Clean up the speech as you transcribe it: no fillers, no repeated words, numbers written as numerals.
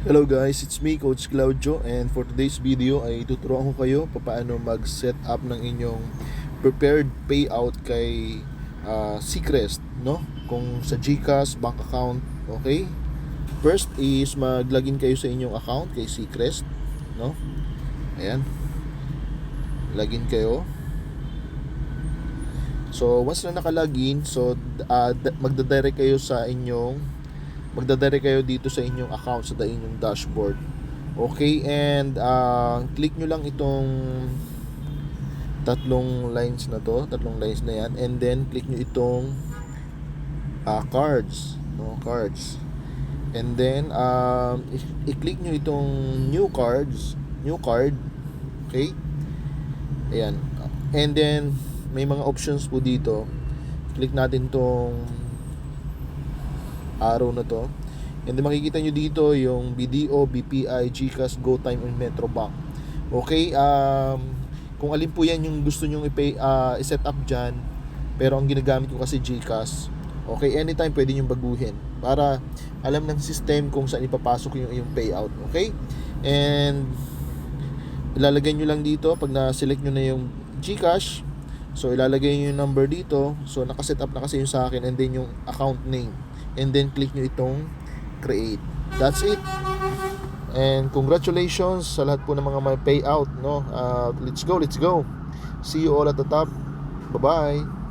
Hello guys, it's me Coach Claudio, and for today's video ay tuturuan ko kayo paano mag-set up ng inyong prepared payout kay Seacrest, no? Kung sa GCash bank account, okay? First is mag-login kayo sa inyong account kay Seacrest, no? Ayan. Login kayo. So once na naka-login, so magda-direct kayo dito sa inyong account sa inyong dashboard. Okay, and click nyo lang itong tatlong lines na yan, and then click nyo itong cards, no, cards. And then i-click nyo itong new card. Okay, ayan. And then may mga options po dito. Click natin tong arrow na to, and then makikita nyo dito yung BDO, BPI, GCash, GoTime, and Metrobank. Okay, kung alin po yan yung gusto nyo i-set up dyan, pero ang ginagamit ko kasi GCash. Okay, anytime pwede nyo baguhin para alam ng system kung saan ipapasok yung payout. Okay, and ilalagay nyo lang dito pag na-select nyo na yung GCash. So ilalagay nyo yung number dito. So nakaset up na kasi yung sa akin, and then yung account name, and then click nyo itong create. That's it. And congratulations sa lahat po ng mga may payout, no? Let's go. See you all at the top. Bye-bye.